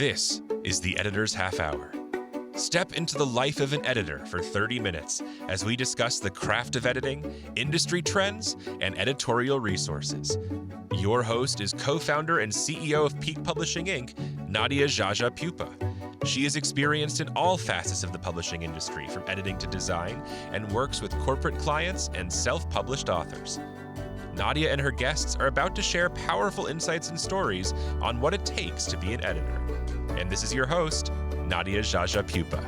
This is the Editor's Half Hour. Step into the life of an editor for 30 minutes as we discuss the craft of editing, industry trends, and editorial resources. Your host is co-founder and CEO of Peak Publishing Inc., Nadia Jaja Pupa. She is experienced in all facets of the publishing industry, from editing to design, and works with corporate clients and self-published authors. Nadia and her guests are about to share powerful insights and stories on what it takes to be an editor. And this is your host, Nadia Jaja Pupa.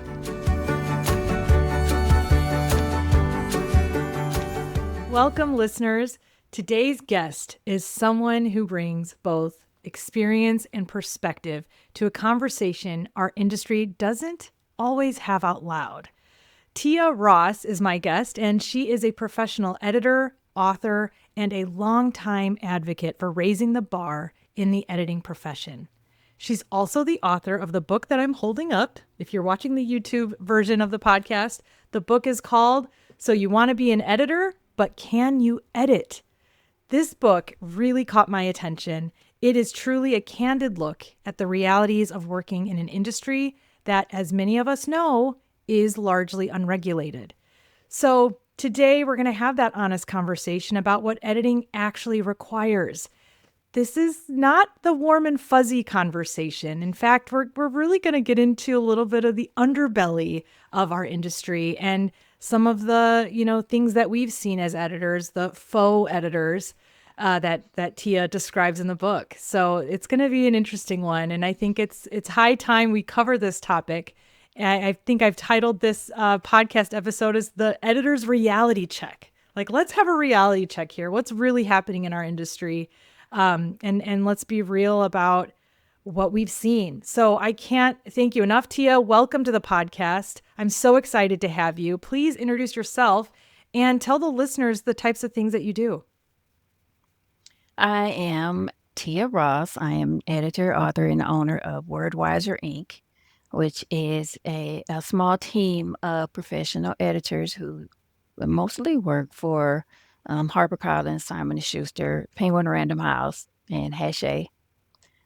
Welcome, listeners. Today's guest is someone who brings both experience and perspective to a conversation our industry doesn't always have out loud. Tia Ross is my guest, and she is a professional editor, author, and a longtime advocate for raising the bar in the editing profession. She's also the author of the book that I'm holding up. If you're watching the YouTube version of the podcast, the book is called So You Want to Be an Editor, but Can You Edit? This book really caught my attention. It is truly a candid look at the realities of working in an industry that, as many of us know, is largely unregulated. So today we're going to have that honest conversation about what editing actually requires. This is not the warm and fuzzy conversation. In fact, we're really going to get into a little bit of the underbelly of our industry and some of the, things that we've seen as editors, the faux editors that Tia describes in the book. So it's going to be an interesting one. And I think it's high time we cover this topic. I think I've titled this podcast episode as the editor's reality check. Like, let's have a reality check here. What's really happening in our industry? And let's be real about what we've seen. So I can't thank you enough, Tia. Welcome to the podcast. I'm so excited to have you. Please introduce yourself and tell the listeners the types of things that you do. I am Tia Ross. I am editor, author, and owner of WordWiser Inc., which is a small team of professional editors who mostly work for HarperCollins, Simon & Schuster, Penguin Random House, and Hachette.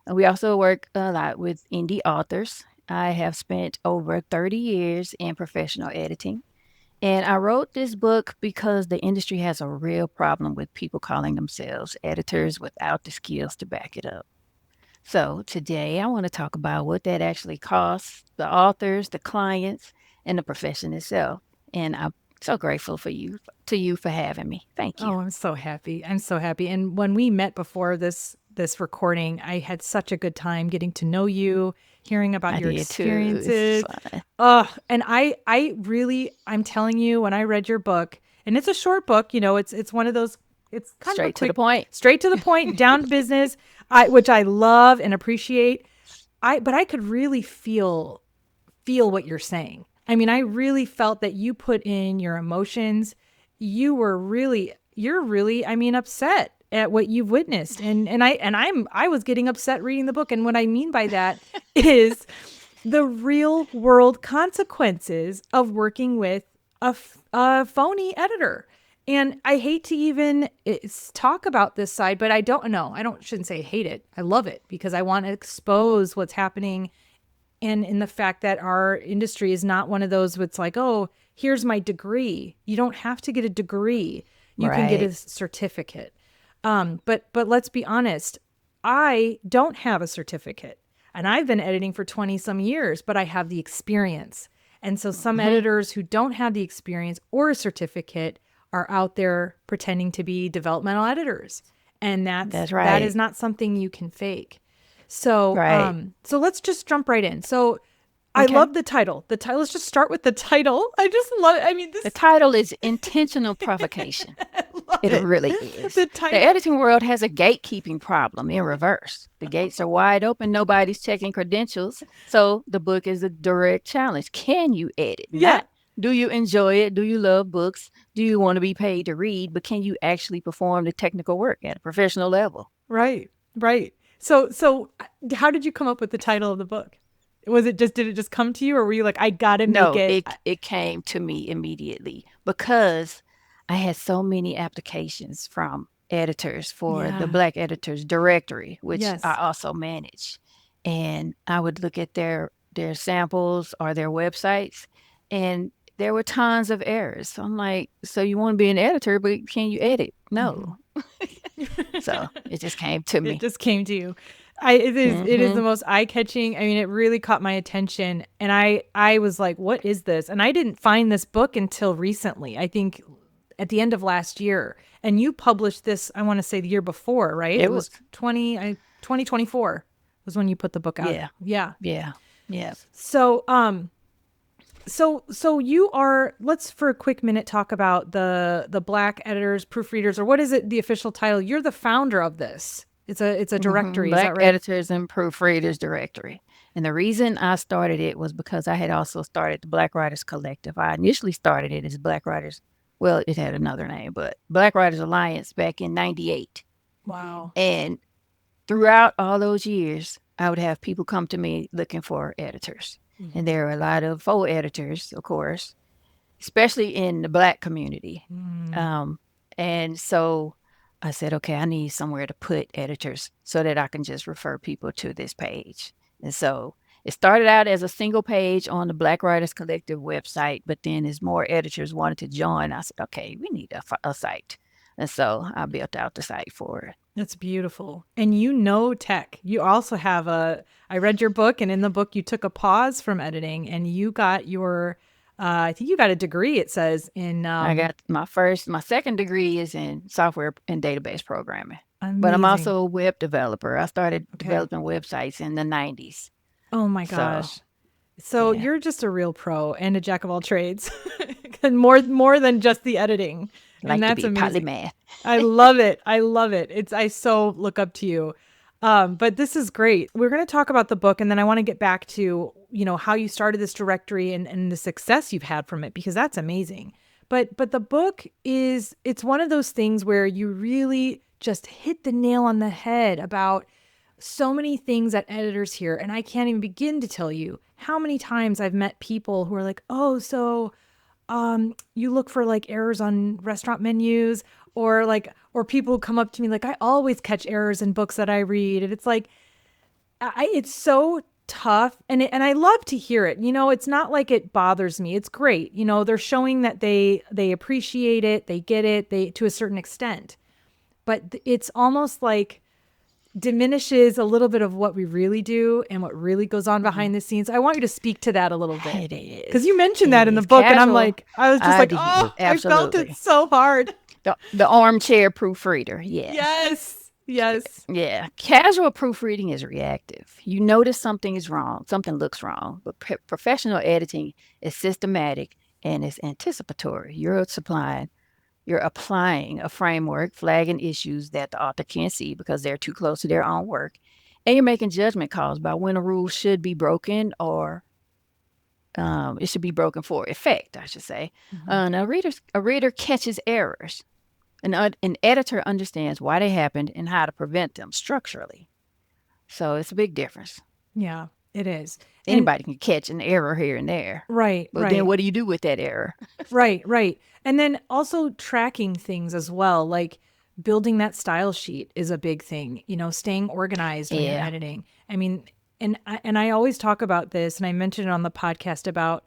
We also work a lot with indie authors. I have spent over 30 years in professional editing. And I wrote this book because the industry has a real problem with people calling themselves editors without the skills to back it up. So today I want to talk about what that actually costs the authors, the clients, and the profession itself. And I'm so grateful to you for having me. Thank you. Oh, I'm so happy. And when we met before this recording, I had such a good time getting to know you, hearing about your experiences. And I'm telling you, when I read your book, and it's a short book, it's one of those, it's kind straight of straight to the point, down to business, which I love and appreciate. But I could really feel what you're saying. I mean, I really felt that you put in your emotions. You're really, upset at what you've witnessed. And I was getting upset reading the book. And what I mean by that is the real world consequences of working with a phony editor. And I hate to even talk about this side, but shouldn't say hate it. I love it because I want to expose what's happening. And in the fact that our industry is not one of those where it's like, oh, here's my degree. You don't have to get a degree. You can get a certificate. But let's be honest. I don't have a certificate. And I've been editing for 20 some years, but I have the experience. And so some editors who don't have the experience or a certificate are out there pretending to be developmental editors. And that's right. That is not something you can fake. So, so let's just jump right in. So I love the title. Let's just start with the title. I just love it. The title is Intentional Provocation. It really is. The editing world has a gatekeeping problem in reverse. The gates are wide open. Nobody's checking credentials. So the book is a direct challenge. Can you edit? Yeah. Do you enjoy it? Do you love books? Do you want to be paid to read? But can you actually perform the technical work at a professional level? Right. So how did you come up with the title of the book? Did it just come to you, or were you like, I gotta make it? No, it came to me immediately because I had so many applications from editors for the Black Editors Directory, which I also manage. and I would look at their samples or their websites, and there were tons of errors. So I'm like, so you want to be an editor, but can you edit? No. So it just came to It me. just came to you. It is the Hmm. most eye-catching. I mean, it really caught my attention, and I was like, what is this? And I didn't find this book until recently. I think at the end of last year. And you published this, I want to say the year before, right? It It was, was 2024 was when you put the book out. yeah, Yeah. yeah, yeah. So, so you are, let's for a quick minute talk about the Black editors, proofreaders, or what is it, the official title? You're the founder of this. It's a directory, is Black that right? Editors and Proofreaders Directory. And the reason I started it was because I had also started the Black Writers Collective. I initially started it as Black Writers, well, it had another name, but Black Writers Alliance back in 98. Wow. And throughout all those years, I would have people come to me looking for editors. And there are a lot of faux editors, of course, especially in the Black community. And so I said, okay, I need somewhere to put editors so that I can just refer people to this page. And so it started out as a single page on the Black Writers Collective website, but then as more editors wanted to join, I said, okay, we need a site. And so I built out the site for it. That's beautiful. And you know tech. You also have I read your book, and in the book you took a pause from editing and you got your I think you got a degree, it says, in I got my second degree is in software and database programming, but I'm amazing. also a web developer. I started Okay. developing websites in the 90s. Oh my So, gosh. So yeah, you're just a real pro and a jack of all trades. And more than just the editing. And like to that's be amazing. polymath. I love it. I love it. I so look up to you. But this is great. We're going to talk about the book, and then I want to get back to, how you started this directory and the success you've had from it, because that's amazing. But the book it's one of those things where you really just hit the nail on the head about so many things that editors hear. And I can't even begin to tell you how many times I've met people who are like, oh, so you look for like errors on restaurant menus, or people who come up to me like, I always catch errors in books that I read. And it's like, it's so tough. And I love to hear it. It's not like it bothers me. It's great. They're showing that they appreciate it. They get it, to a certain extent, but it's almost like diminishes a little bit of what we really do and what really goes on behind the scenes. I want you to speak to that a little bit. It is. Because you mentioned It that in the is book, and I'm casual. like, I was just I like, did. oh, I felt it Absolutely. so hard. The armchair proofreader. Yeah. Yes. Yes. Yeah. Casual proofreading is reactive. You notice something is wrong, something looks wrong, but professional editing is systematic and it's anticipatory. You're applying a framework, flagging issues that the author can't see because they're too close to their own work. And you're making judgment calls about when a rule should be broken or it should be broken for effect, I should say. Now, a reader catches errors. An editor understands why they happened and how to prevent them structurally. So it's a big difference. Yeah, it is. Anybody can catch an error here and there. Right. But Right. then what do you do with that error? Right. Right. And then also tracking things as well, like building that style sheet is a big thing. Staying organized when you're Yeah. editing. I mean, and I always talk about this, and I mentioned it on the podcast about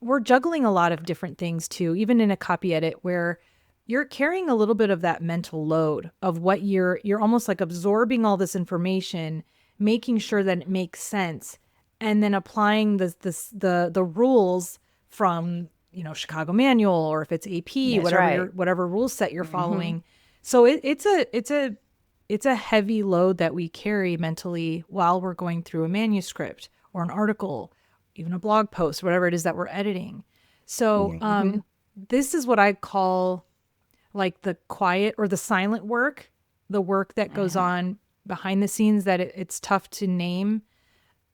we're juggling a lot of different things too, even in a copy edit where you're carrying a little bit of that mental load of what you're almost like absorbing all this information, making sure that it makes sense, and then applying the rules from Chicago Manual, or if it's AP, That's right. whatever rule set you're following. So it's a heavy load that we carry mentally while we're going through a manuscript or an article, even a blog post, whatever it is that we're editing. So this is what I call like the quiet or the silent work, the work that goes on behind the scenes that it's tough to name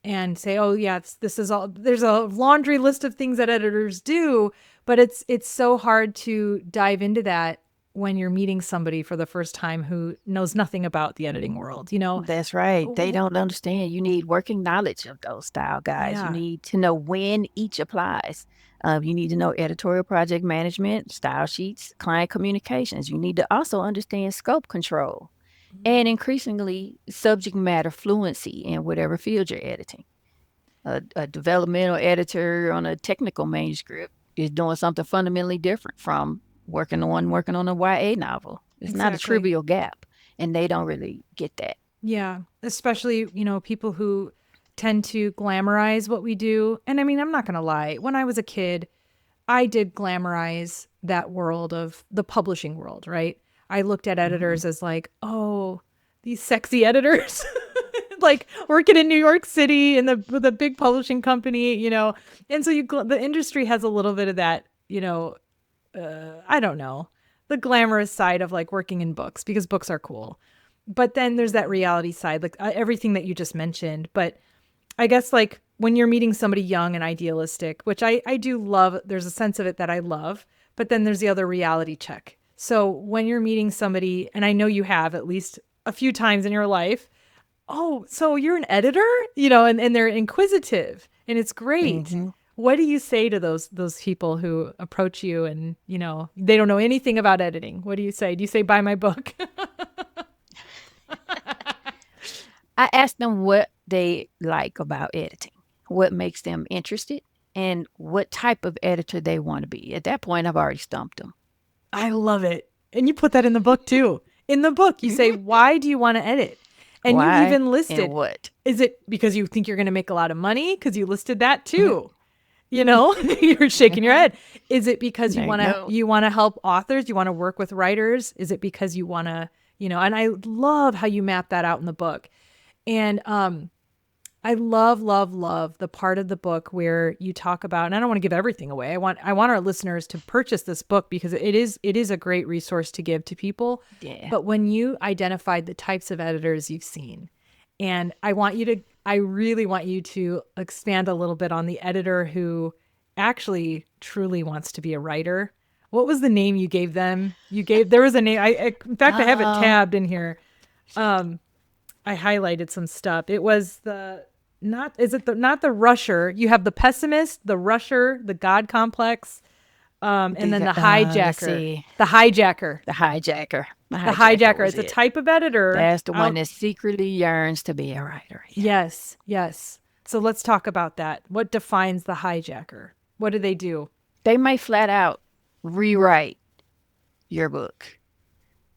and say, oh yeah, this is all, there's a laundry list of things that editors do, but it's so hard to dive into that when you're meeting somebody for the first time who knows nothing about the editing world, That's right. They don't understand. You need working knowledge of those style guides. Yeah. You need to know when each applies. You need to know editorial project management, style sheets, client communications. You need to also understand scope control. and increasingly subject matter fluency in whatever field you're editing. A developmental editor on a technical manuscript is doing something fundamentally different from working on a YA novel. It's not a Exactly. trivial gap, and they don't really get that. Yeah, especially, people who tend to glamorize what we do. And I mean, I'm not going to lie. When I was a kid, I did glamorize that world of the publishing world, right? I looked at editors as like, oh, these sexy editors, like working in New York City in with a big publishing company. And so the industry has a little bit of that, I don't know, the glamorous side of like working in books because books are cool. But then there's that reality side, like everything that you just mentioned. But I guess like when you're meeting somebody young and idealistic, which I do love, there's a sense of it that I love, but then there's the other reality check. So when you're meeting somebody, and I know you have at least a few times in your life, oh, so you're an editor, and they're inquisitive and it's great. Mhm. What do you say to those people who approach you and, they don't know anything about editing? What do you say? Do you say, buy my book? I ask them what they like about editing, what makes them interested, and what type of editor they want to be. At that point, I've already stumped them. I love it. And you put that in the book too. In the book, you say, why do you want to edit? And you Why even listed, and what? is it because you think you're going to make a lot of money? Because you listed that too. You're shaking your head. Is it because I know. you want to help authors? You want to work with writers? Is it because you want to, and I love how you map that out in the book. And I love, love, love the part of the book where you talk about, and I don't want to give everything away. I want our listeners to purchase this book because it is a great resource to give to people. Yeah. But when you identified the types of editors you've seen, and I really want you to expand a little bit on the editor who actually truly wants to be a writer. What was the name you gave them? There was a name. In fact, I have it tabbed in here. I highlighted some stuff. It was not the rusher. You have the pessimist, the rusher, the God complex, and then the let's hijacker. see. The hijacker. The hijacker. The hijacker was is a it. type of editor. That's the one that secretly yearns to be a writer. Yes, yes. So let's talk about that. What defines the hijacker? What do they do? They may flat out rewrite your book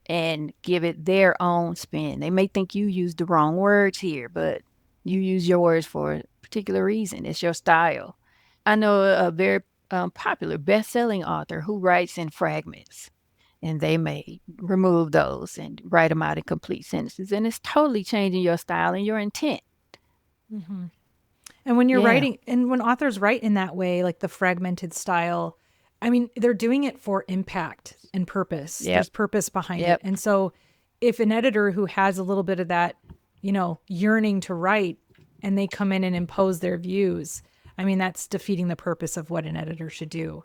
and give it their own spin. They may think you used the wrong words here, but you use your words for a particular reason. It's your style. I know a very popular best-selling author who writes in fragments, and they may remove those and write them out in complete sentences, and it's totally changing your style and your intent. Mm-hmm. And when you're writing, and when authors write in that way, like the fragmented style, I mean, they're doing it for impact and purpose. Yep. There's purpose behind it. And so if an editor who has a little bit of that, yearning to write, and they come in and impose their views, I mean, that's defeating the purpose of what an editor should do.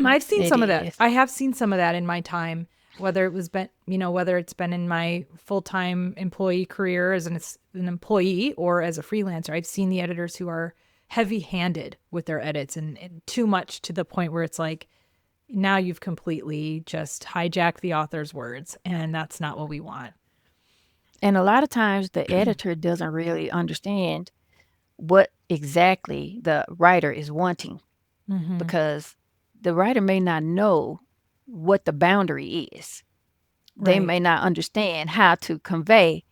I've seen some of that. I have seen some of that in my time, whether it's been in my full-time employee career as an employee or as a freelancer. I've seen the editors who are heavy-handed with their edits and too much to the point where it's like, now you've completely just hijacked the author's words, and that's not what we want. And a lot of times the editor doesn't really understand what exactly the writer is wanting, because the writer may not know what the boundary is. They may not understand how to convey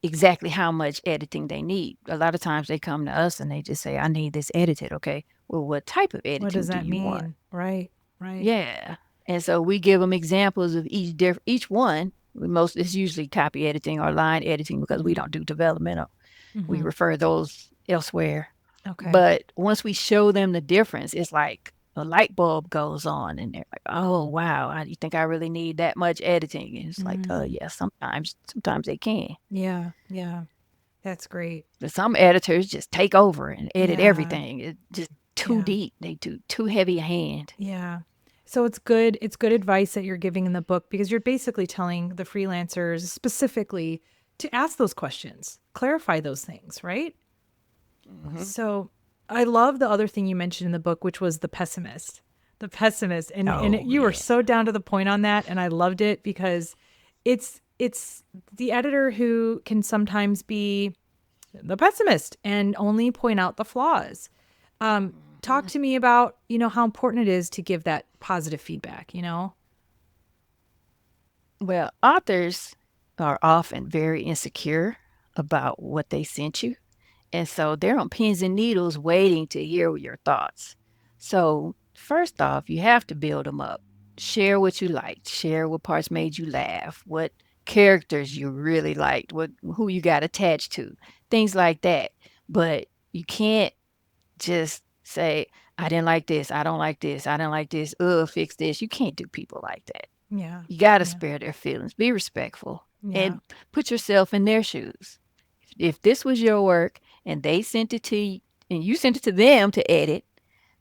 exactly how much editing they need. A lot of times they come to us and they just say, I need this edited. Okay, well, what type of editing What does that do you mean? want? Right. Yeah. And so we give them examples of each one. It's usually copy editing or line editing because we don't do developmental. We refer those elsewhere. Okay. But once we show them the difference, it's like a light bulb goes on and they're like, oh, wow, you think I really need that much editing? And it's like, yeah, sometimes they can. Yeah. That's great. But some editors just take over and edit everything. It's just too deep. They do too heavy a hand. Yeah. So it's good advice that you're giving in the book, because you're basically telling the freelancers specifically to ask those questions, clarify those things, right? So I love the other thing you mentioned in the book, which was the pessimist. And you were so down to the point on that, and I loved it because it's it's the editor who can sometimes be the pessimist and only point out the flaws. Talk to me about, how important it is to give that positive feedback. Well, authors are often very insecure about what they sent you. And so they're on pins and needles waiting to hear your thoughts. So, first off, you have to build them up. Share what you liked, share what parts made you laugh, what characters you really liked, who you got attached to, things like that. But you can't just say, I didn't like this, I don't like this, I didn't like this, fix this. You can't do people like that. Yeah. You got to Yeah. spare their feelings, be respectful, Yeah. and put yourself in their shoes. If this was your work and they sent it to you and you sent it to them to edit,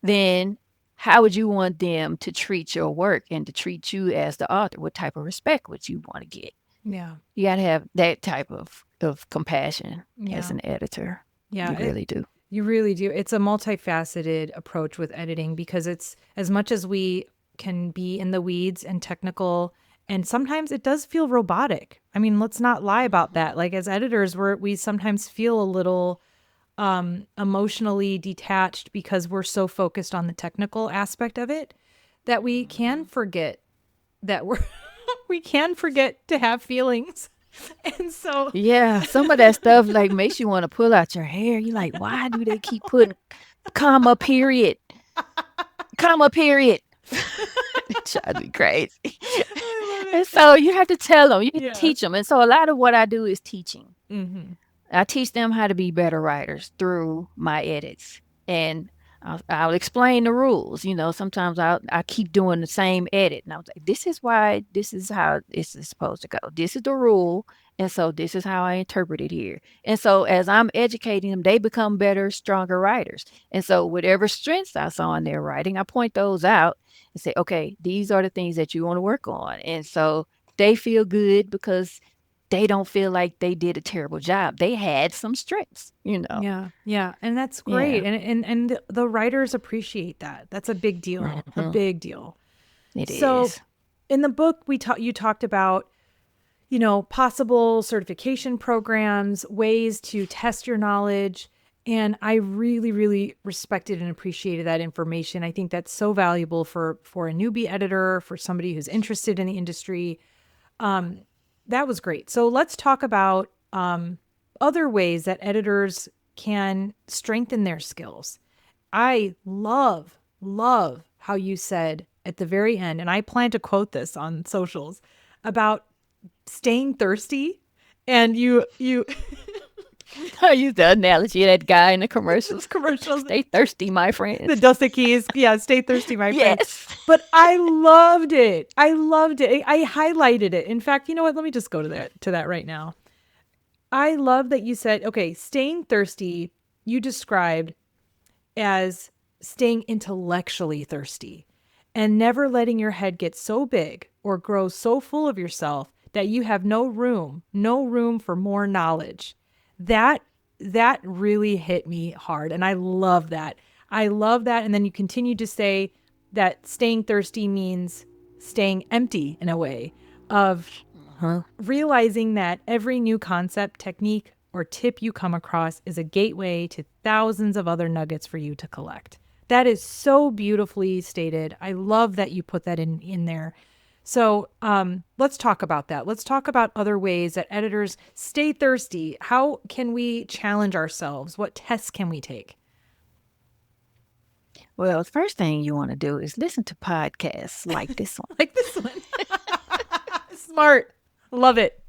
then how would you want them to treat your work and to treat you as the author? What type of respect would you want to get? Yeah. You got to have that type of compassion as Yeah. an editor. Yeah. You really do. You really do. It's a multifaceted approach with editing because it's as much as we can be in the weeds and technical, and sometimes it does feel robotic. I mean, let's not lie about that. Like as editors, we sometimes feel a little emotionally detached because we're so focused on the technical aspect of it that we can forget that we can forget to have feelings. And so Yeah, some of that stuff like makes you want to pull out your hair. You're like, why do they keep putting comma period? Comma period. It drives me crazy. And so you have to tell them, you Yeah. teach them. And so a lot of what I do is teaching. Mhm. I teach them how to be better writers through my edits. And I'll explain the rules. Sometimes I keep doing the same edit. And I was like, this is why, this is how this is supposed to go. This is the rule. And so this is how I interpret it here. And so as I'm educating them, they become better, stronger writers. And so whatever strengths I saw in their writing, I point those out and say, okay, these are the things that you want to work on. And so they feel good because they don't feel like they did a terrible job. They had some strengths. Yeah, yeah, and that's Yeah. great, and the writers appreciate that. That's a big deal, a Mhm. big deal. It So, is. in the book, you talked about possible certification programs, ways to test your knowledge, and I really, really respected and appreciated that information. I think that's so valuable for a newbie editor, for somebody who's interested in the industry. That was great. So let's talk about other ways that editors can strengthen their skills. I love how you said at the very end, and I plan to quote this on socials about staying thirsty. And you I use the analogy of that guy in the commercials. commercials, Stay thirsty, my the friends. Dusty Keys, yeah, stay thirsty, my friend. Yes. But I loved it. I loved it. I highlighted it. In fact, you know what? Let me just go to that right now. I love that you said, okay, staying thirsty, you described as staying intellectually thirsty and never letting your head get so big or grow so full of yourself that you have no room for more knowledge. That that really hit me hard, and I love that. I love that. And then you continue to say that staying thirsty means staying empty in a way of Huh? realizing that every new concept, technique, or tip you come across is a gateway to thousands of other nuggets for you to collect. That is so beautifully stated. I love that you put that in there. So let's talk about that. Let's talk about other ways that editors stay thirsty. How can we challenge ourselves? What tests can we take? Well, the first thing you want to do is listen to podcasts like this one. Like this one. Smart. Love it.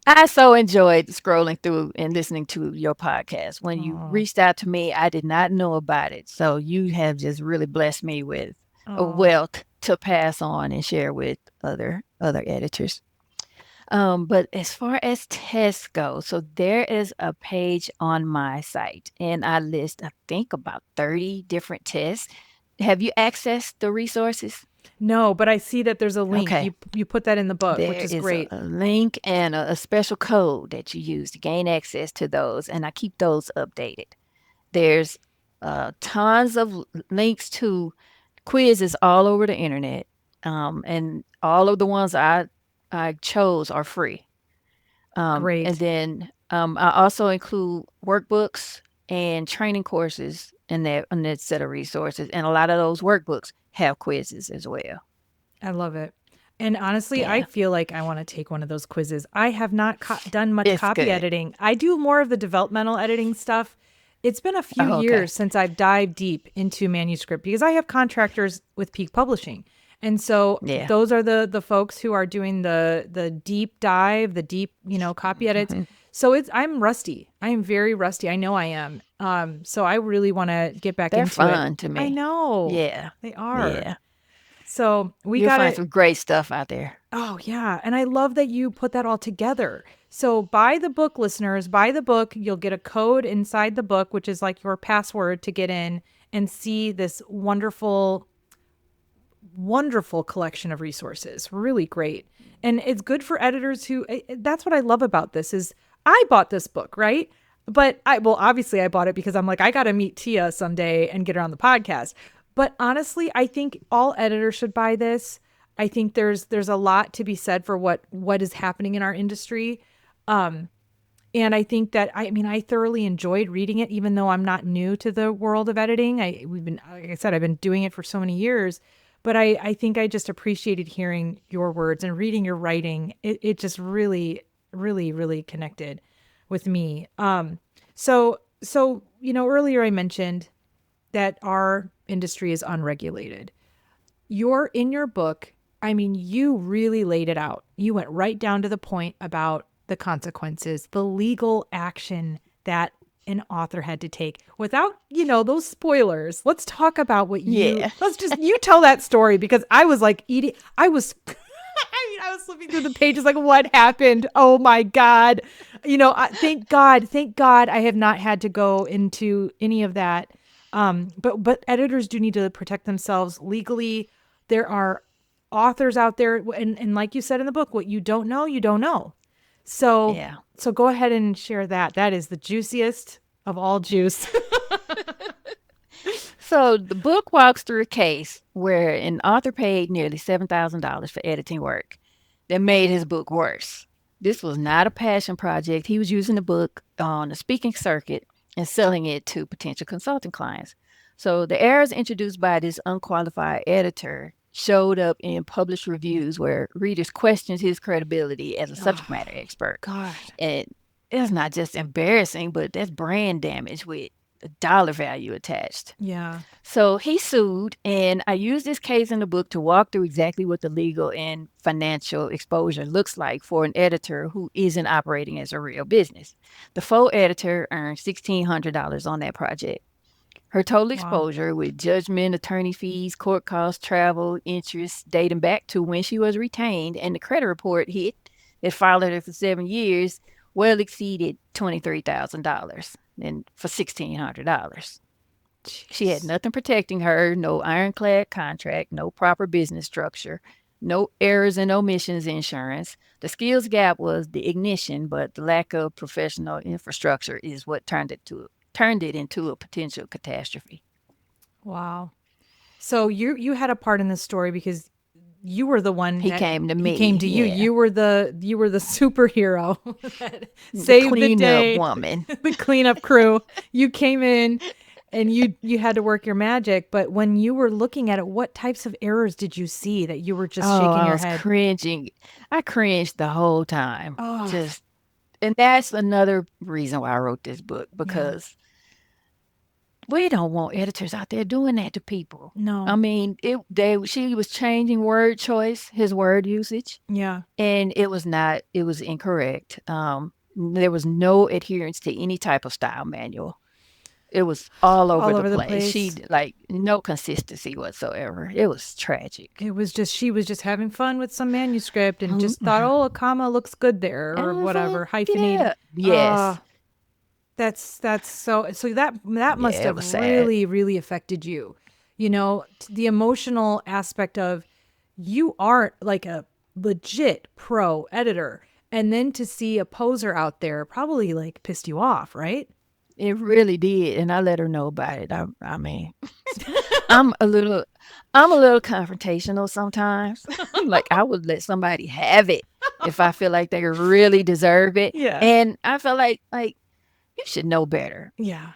I so enjoyed scrolling through and listening to your podcast. When you Oh, reached out to me, I did not know about it. So you have just really blessed me with a oh, wealth to pass on and share with other editors. But as far as tests go, so there is a page on my site and I list, I think, about 30 different tests. Have you accessed the resources? no, but I see that there's a link. Okay. You put that in the book, which There is is great. a link and a special code that you use to gain access to those, and I keep those updated. There's tons of links to quizzes all over the internet, and all of the ones I I chose are free. And Great. then I also include workbooks and training courses in that set of resources. And a lot of those workbooks have quizzes as well. I love it. And honestly, I Yeah, feel like I want to take one of those quizzes. I have not done much it's copy good. editing. I do more of the developmental editing stuff. It's been a few Oh, okay. years since I've dived deep into manuscript because I have contractors with Peak Publishing. And so Yeah. those are the folks who are doing the deep dive, the deep, copy edits. Mhm. So I'm rusty. I am very rusty. I know I am. So I really want to get back They're into it. fun to I me. know. Yeah. They are. Yeah. So we You'll got find to some great stuff out there. Oh, yeah. And I love that you put that all together. So buy the book, listeners, buy the book. You'll get a code inside the book, which is like your password to get in and see this wonderful, wonderful collection of resources. Really great. And it's good for editors who that's what I love about this is I bought this book, right? But obviously I bought it because I'm like, I got to meet Tia someday and get her on the podcast. But honestly, I think all editors should buy this. I think there's a lot to be said for what is happening in our industry. And I think that I thoroughly enjoyed reading it, even though I'm not new to the world of editing. Like I said, I've been doing it for so many years, but I think I just appreciated hearing your words and reading your writing. It just really, really, really connected with me. So earlier I mentioned that our industry is unregulated. In your book, you really laid it out. You went right down to the point about the consequences, the legal action that an author had to take without, those spoilers. Let's talk about Yeah. you tell that story because I was like I was I was flipping through the pages like, what happened? Oh my God. Thank God I have not had to go into any of that. But editors do need to protect themselves legally. There are authors out there, and like you said in the book, what you don't know, you don't know. So Yeah. so go ahead and share that. That is the juiciest of all juice. So the book walks through a case where an author paid nearly $7,000 for editing work that made his book worse. This was not a passion project. He was using the book on a speaking circuit and selling it to potential consulting clients. So the errors introduced by this unqualified editor showed up in published reviews where readers questioned his credibility as a subject Oh, matter expert. God. And it's not just embarrassing, but that's brand damage with a dollar value attached. Yeah. So he sued, and I used this case in the book to walk through exactly what the legal and financial exposure looks like for an editor who isn't operating as a real business. The faux editor earned $1,600 on that project. Her total Wow. exposure with judgment, attorney fees, court costs, travel, interest dating back to when she was retained and the credit report hit that followed her for 7 years well exceeded $23,000 and for $1,600. She had Jeez. nothing protecting her, no ironclad contract, no proper business structure, no errors and omissions insurance. The skills gap was the ignition, but the lack of professional infrastructure is what turned it into a potential catastrophe. Wow. So you had a part in this story because you were the one He that came to he me, came to you. yeah, You were the superhero that the saved the cleanup day, woman. the cleanup crew. You came in and you had to work your magic. But when you were looking at it, what types of errors did you see that you were just Oh, shaking I your was head? cringing. I cringed the whole time. Oh, Just, and that's another reason why I wrote this book yeah. because we don't want editors out there doing that to people. I No. mean, she was changing word choice, his word usage, Yeah. and it was incorrect. There was no adherence to any type of style manual. It was all over All the over the place. She place. like no consistency whatsoever. It was tragic. It was just she was just having fun with some manuscript and just thought, Mhm. oh, a comma looks good there And or I was like, whatever, hyphenate. yeah, yes, Uh that's so that must yeah, it have was sad. really, really affected you. The emotional aspect of you are like a legit pro editor. And then to see a poser out there probably like pissed you off, right? It really did, and I let her know about it. I mean, I'm a little, I'm a little confrontational sometimes. Like I would let somebody have it. if I feel like they really deserve it. Yeah. And I feel like you should know better. Yeah.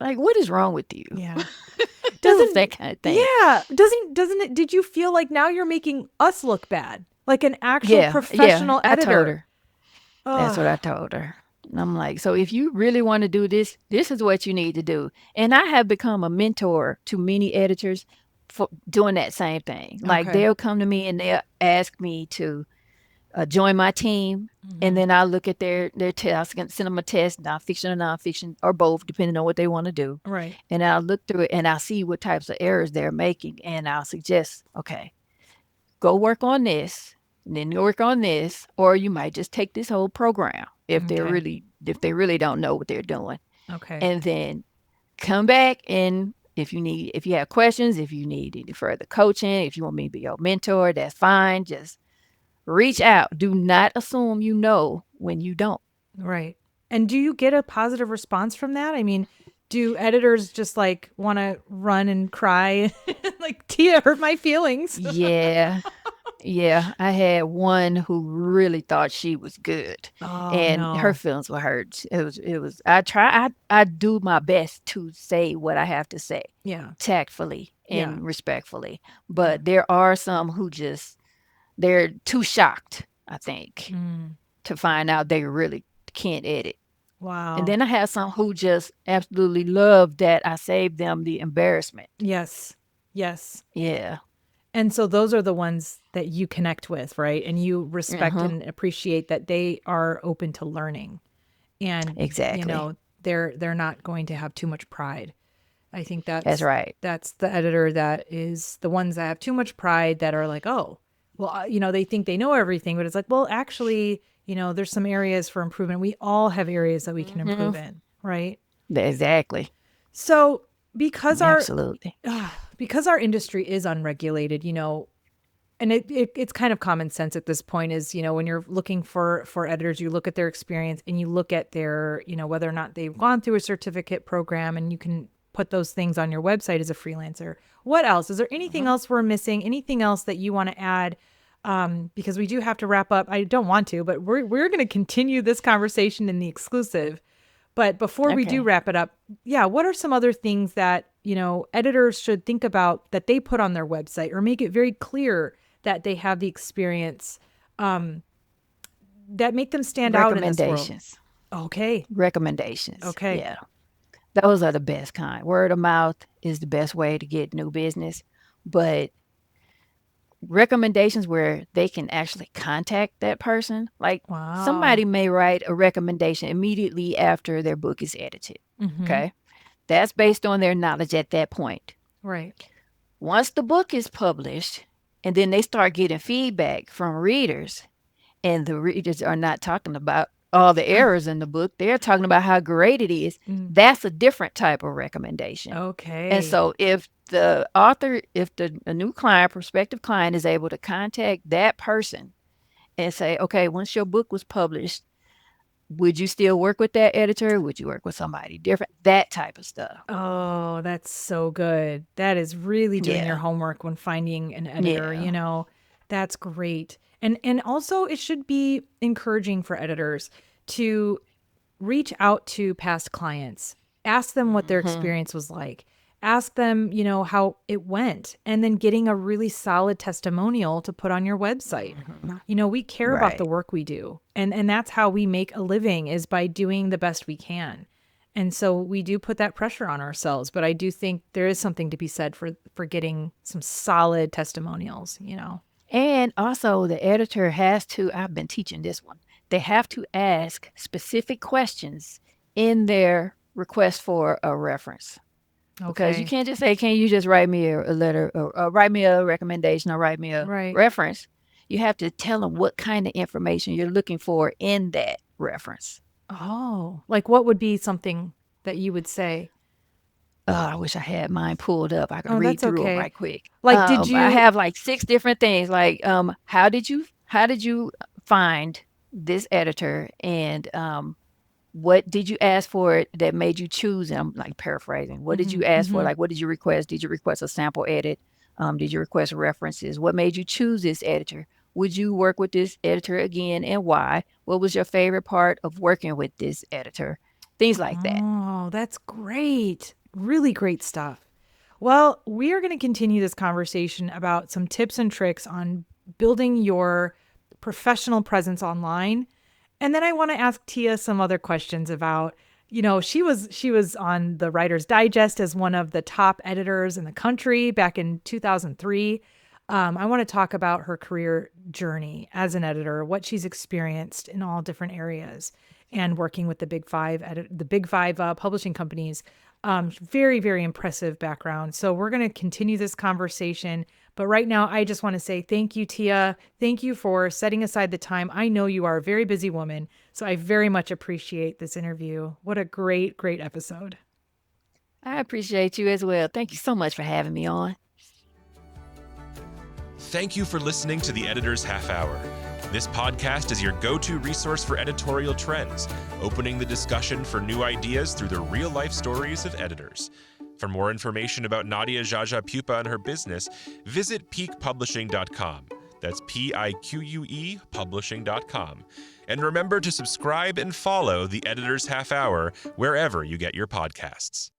Like, what is wrong with you? Yeah. It was Doesn't that kind of thing. Yeah. Doesn't it did you feel like now you're making us look bad? Like an actual Yeah, professional I told editor. her. That's Oh, what I told her. And I'm like, so if you really want to do this, this is what you need to do. And I have become a mentor to many editors for doing that same thing. Like okay. they'll come to me and they'll ask me to join my team, and Mhm. then I'll look at their test, send them a test, nonfiction or nonfiction or both, depending on what they want to do. Right. And I'll look through it and I'll see what types of errors they're making, and I'll suggest, okay, go work on this, and then you work on this, or you might just take this whole program if Okay. they really don't know what they're doing, Okay. and then come back. And if you have questions, if you need any further coaching, if you want me to be your mentor, that's fine. Just reach out. Do not assume you know when you don't. Right. And do you get a positive response from that? I mean, do editors just like want to run and cry like Tia hurt my feelings? Yeah. Yeah, I had one who really thought she was good, Oh and her no. feelings were hurt. It was I do my best to say what I have to say Yeah. tactfully Yeah. and respectfully, Yeah. but there are some who they're too shocked, I think, Mm. to find out they really can't edit. And Wow. then I have some who just absolutely love that I saved them the embarrassment. Yes. Yes. Yeah. And so those are the ones that you connect with, right? And you respect Uh-huh. and appreciate that they are open to learning. And Exactly. they're not going to have too much pride. I think That's right. that's the editor that is the ones that have too much pride that are like, oh, well, they think they know everything, but it's like, well, actually, there's some areas for improvement. We all have areas that we can Hmm. improve in, right? Exactly. So because our Absolutely. because our industry is unregulated, and it's kind of common sense at this point is, when you're looking for editors, you look at their experience and you look at their, whether or not they've gone through a certificate program, and you can put those things on your website as a freelancer. What else? Is there anything Mhm. else we're missing? Anything else that you want to add? Because we do have to wrap up. I don't want to, but we're going to continue this conversation in the exclusive. But before we do Okay. wrap it up, yeah, what are some other things that, editors should think about that they put on their website, or make it very clear that they have the experience, um, that make them stand out in this world? Recommendations. Okay. Recommendations. Okay. Yeah. Those are the best kind. Word of mouth is the best way to get new business. But recommendations where they can actually contact that person, like Wow. somebody may write a recommendation immediately after their book is edited. Mm-hmm. Okay. That's based on their knowledge at that point. Right. Once the book is published, and then they start getting feedback from readers, and the readers are not talking about all the errors in the book, they're talking about how great it is. Mm. That's a different type of recommendation. And Okay. so if the author, if the a new client, prospective client is able to contact that person and say, okay, once your book was published, would you still work with that editor? Would you work with somebody different? That type of stuff. Oh, that's so good. That is really doing your Yeah. homework when finding an editor, Yeah. That's great. And also it should be encouraging for editors to reach out to past clients. Ask them what their Hmm. experience was like. Ask them, how it went, and then getting a really solid testimonial to put on your website. Hmm. We care about the Right. work we do. And that's how we make a living, is by doing the best we can. And so we do put that pressure on ourselves, but I do think there is something to be said for getting some solid testimonials. And also, the editor has to, I've been teaching this one, they have to ask specific questions in their request for a reference. Because you Okay. can't just say, can you just write me a letter, or write me a recommendation, or write me a Right. reference? You have to tell them what kind of information you're looking for in that reference. Oh, like what would be something that you would say? Oh, I wish I had mine pulled up. I could Oh, read that's through them okay. right quick. Like, did I you? have like 6 different things. Like, how did you find this editor, and what did you ask for it that made you choose? And I'm like paraphrasing. What did Mhm, you ask for? mhm. Like, what did you request? Did you request a sample edit? Did you request references? What made you choose this editor? Would you work with this editor again and why? What was your favorite part of working with this editor? Things like that. Oh, that's great. Really great stuff. Well, we are going to continue this conversation about some tips and tricks on building your professional presence online. And then I want to ask Tia some other questions about, she was on the Writer's Digest as one of the top editors in the country back in 2003. I want to talk about her career journey as an editor, what she's experienced in all different areas, and working with the Big Five publishing companies. Very, very impressive background. So we're going to continue this conversation. But right now, I just want to say thank you, Tia. Thank you for setting aside the time. I know you are a very busy woman, so I very much appreciate this interview. What a great, great episode. I appreciate you as well. Thank you so much for having me on. Thank you for listening to the Editor's Half Hour. This podcast is your go-to resource for editorial trends, opening the discussion for new ideas through the real-life stories of editors. For more information about Nadia Jaja Pupa and her business, visit peakpublishing.com. That's PIQUE publishing.com. And remember to subscribe and follow the Editor's Half Hour wherever you get your podcasts.